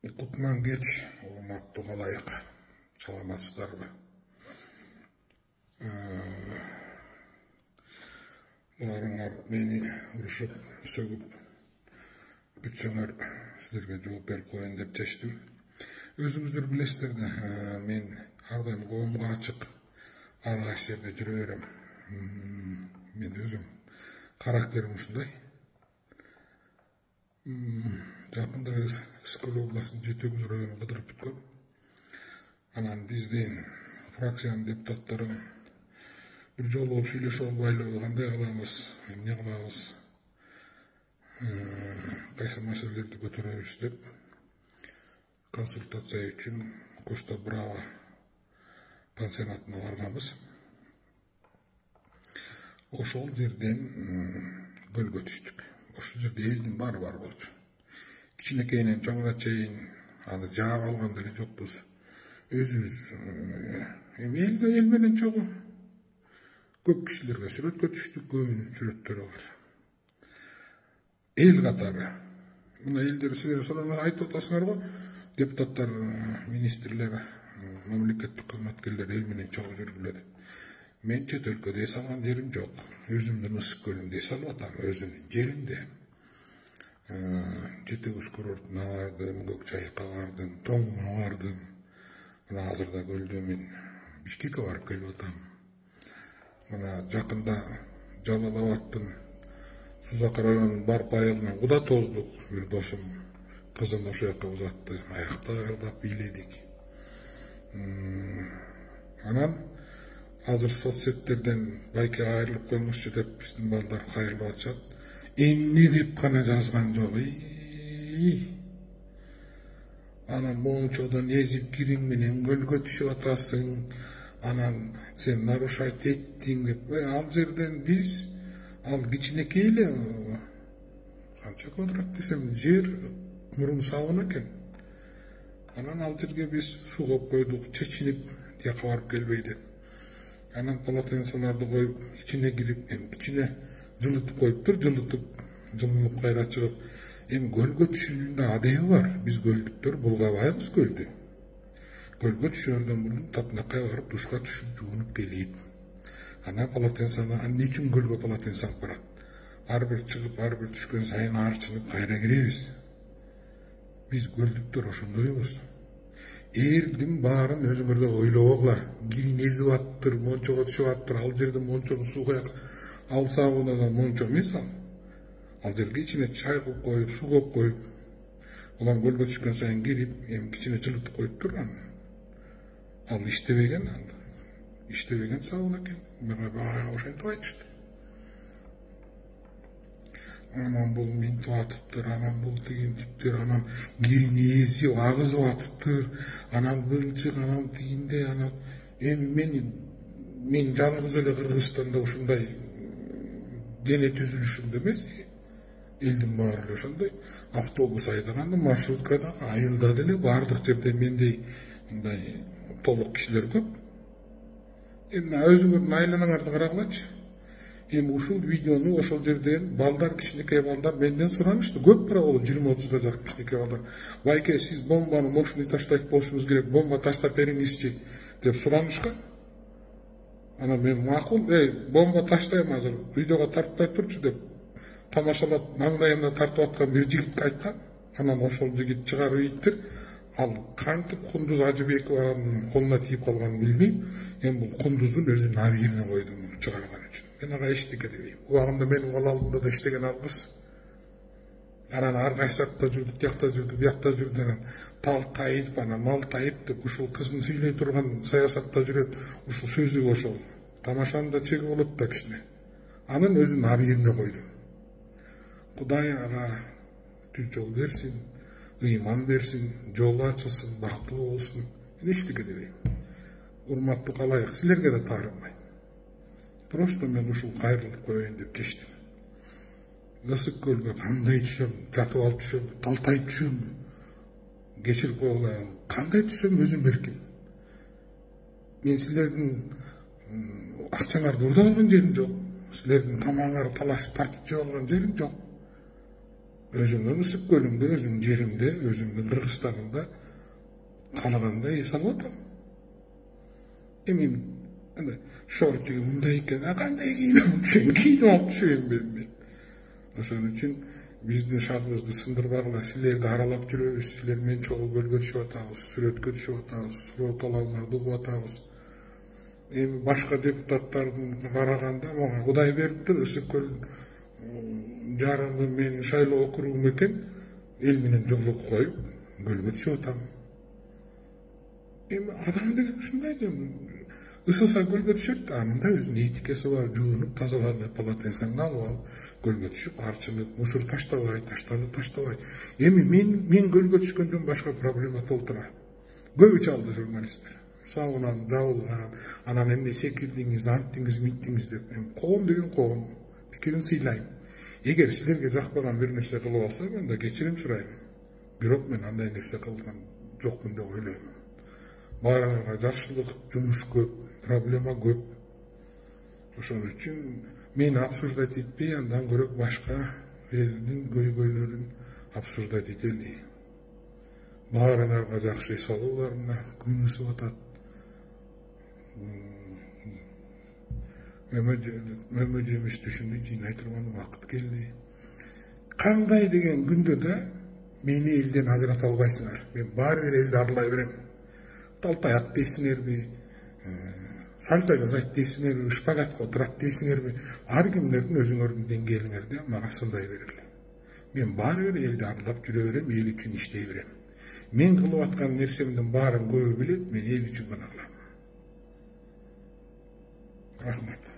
Кутман кеч, урматтуу калайык, саламатсыздарбы? Буларыңар мени урушуп, сөгүп бүтсөңөр, силерге жооп берип коеюн деп чечтим. Өзүңүздөр билесиздер да, мен ар дайым коомго ачык, ар кайсы жерде жүрө берем. Мен өзүм карактерим ушундай. Жакында Ысыкөл областынын Жетөгүз районун кыдырып бүткөм. Анан биздин фракциянын депутаттары бир жолу болуп сүйлөшүп албайлы, кандай кылабыз, эмне кылабыз, кайсы маселелерди көтөрөбүз деп консультация үчүн Коста Браво пансионатына барганбыз. Ошол жерден көлгө түштүк. Ошол жерде элдин баары бар болчу. Кичинекейинен чоңуна чейин аны жаап алган деле жокпуз. Өзүбүз эл менен чогуу көп кишилерге сүрөткө түштүк, көбүнүн сүрөттөрү бар. Эл катары. Мына элдер силер сонун айтып атасыңар го, депутаттар, министрлер, мамлекеттик кызматкерлер эл менен чогуу жүргүлө деп. Мен чет өлкөдө эс алган жерим жок. Өзүмдүн Ысыкөлүмдө эс алып атам, өзүмдүн жеримде. Жетөгүз курортуна бардым, Көк Чайыкка бардым, Тоңуна бардым. Мына азырда көлдө мен Бишкекке барып келип атам. Мына жакында Жалал Абадтын Сузак районунун Барп айылынан куда тоздук. Бир досум кызын ошол жака узатты. Аякта кырлап бийледик. Анан азыр соцсеттерден байке кайрылып коюңузчу деп биздин балдар кайрылып атышат. Эмне деп гана жазган жок. Анан мончодон эзип кириң менен көлгө түшүп атасың. Анан сен нарушать эттиң деп. Ал жерден биз, ал кичинекей эле, канча квадрат десем, жер мурун сабын экен. Анан ал жерге биз суу коюп койдук, чечинип, тияка барып келбей деп. Анан полотенцаларды коюп, ичине кирип, ичине жылытып коюптур, жылынып кайра чыгып. Көлгө түшүүнүн да адеби бар. Биз көлдүктөр булгабайбыз көлдү. Көлгө түшөрдөн мурун татынакай барып душка түшүп, жуунуп келип. Анан полотенцаны, эмне үчүн көлгө полотенце алып барат? Ар бир чыгып, ар бир түшкөн сайын арчынып кайра киребиз. Биз көлдүктөр ошондойбуз. Эрдин баарын өзүңөр да ойлобогула. Кирин эзип аттыр, мончого түшүп аттыр. Ал жерде мончонун суу каяк алсабынан мончо эмес ал. Ал жерге ичине чай коюп коюп, суу коюп коюп. Улам көлгө түшкөн сайын кирип, кичине жылытып коюптур. Ал иштебеген, иштебеген сабын экен. Мага ошентип айтышты. Анан бул минтип атыптыр, анан бул тигинтиптир, анан кирин эзип, агызып атыптыр, анан былчык, анан тигинде, анан мен жалгыз эле Кыргызстанда ушундай дене түзүлүшүндө эмес, элдин баары эле ошондой. Автобус айдаганда, маршруткада, айылда деле баардык жерде мендей мындай толук кишилер көп. Өзүңөрдүн айланаңарды карагылачы. Ушул видеону ошол жерден балдар, кичинекей балдар менден суранышты. Көп бара болот, 20-30 жак кичинекей балдар. Байке, сиз бомбаны мощный таштайт болушуңуз керек, бомба таштап бериңизчи деп суранышкан. Анан мен макул, бомба таштайм азыр, видеого тартпай турчу деп тамашалап, маңдайымда тартып аткан бир жигитке айткам. Анан ошол жигит чыгарып ийиптир. Ал кантип Кундуз Ажыбекованын колуна тийип калганын билбейм. Бул Кундуздун өзүнүн абийирине койдум чыгарган үчүн. Мен ага эчтеке дебейм. Убагында менин кол алдымда да иштеген ал кыз. Анан ар кайсы жакта жүрдү, тиякта жүрдү, биякта жүрдү, анан талтайып, анан малтайып деп ушул кыздын сүйлөй турган саясатта жүрөт. Ушул сөзү ошол. Тамашанын да чеги болот да кичине. Анын өзүнүн абийирине койдум. Кудай ага түз жол берсин, ыйман берсин, жолу ачылсын, бактылуу болсун. Мен эчтеке дебейм. Урматтуу калайык, силерге да таарынбайм. Просто мен ушул кайрылып коеюн деп чечтим. Ысыккөлгө кандай түшөм, жатып алып түшөм, талтайып түшөм, кечирип койгула, кандай түшөм өзүм эркин. Мен силердин акчаңарды урдап алган жерим жок. Силердин тамагыңарды талашып тартып жеп алган жерим жок. Özümdün Isık Gölü'nde, özümdün jerimde, özümdün Kırgızstan'ımda kalaganda es alıp atam. Emin, şortuyum mundayken, kanday kiyinip düşeyim ben. Oşoň üçin bizdin şartımızды sındırbarla, silerdi aralap жүрөbüz, siler men çoğul gölge düşüp atabız, süretke düşüp atabız, surot alanlarda ugup atabız. Эми башка депутаттардын караганда мага Кудай бериптир, Ысык көл жарымы менин шайлоо округум экен, эл менен жолук коюп, гөлгө түшүп атам. Эми адам деген ушундай да, ысылса гөлгө түшөт, анында өзүнүн этикеси бар, жуунуп, тазаланып, полотенцеңди алып алып, гөлгө түшүп, арчынып, мусор таштабай, таштарды таштабай. Эми мен гөлгө түшкөндөн башка проблема толтура. Көп чалды журналисттер. Сауынан жабылган, анан эмне секирдиңиз, анттиңиз, минттиңиз деп. Коом деген коом, пикирин сыйлайм. Эгер силерге жакпаган бир нерсе кылып алса, мен да кечирим сурайм. Бирок мен андай нерсе кылган жокмун деп ойлойм. Баарыңарга жакшылык, жумуш көп, проблема көп. Ошон үчүн мен обсуждать этпей, андан көрөк башка элдин көйгөйлөрүн обсуждать этели. Баарыңарга жакшы эс алууларына күн ысып атат. Мөмө жемиш түшүндү жыйнай турган убакыт келди. Кандай деген күндө да мени элден ажырата албайсыңар. Мен баары бир элди аралай берем. Талтаяк дейсиңерби, сальто жасайт дейсиңерби, шпагатка отурат дейсиңерби, ар кимдердин өзүңөрдүн деңгээлиңерде мага сындай берели. Мен баары бир элди аралап жүрө берем, эл үчүн иштей берем. Мен кылып аткан нерсемдин баарын көбү билет, мен эл үчүн гана кылам. Рахмат.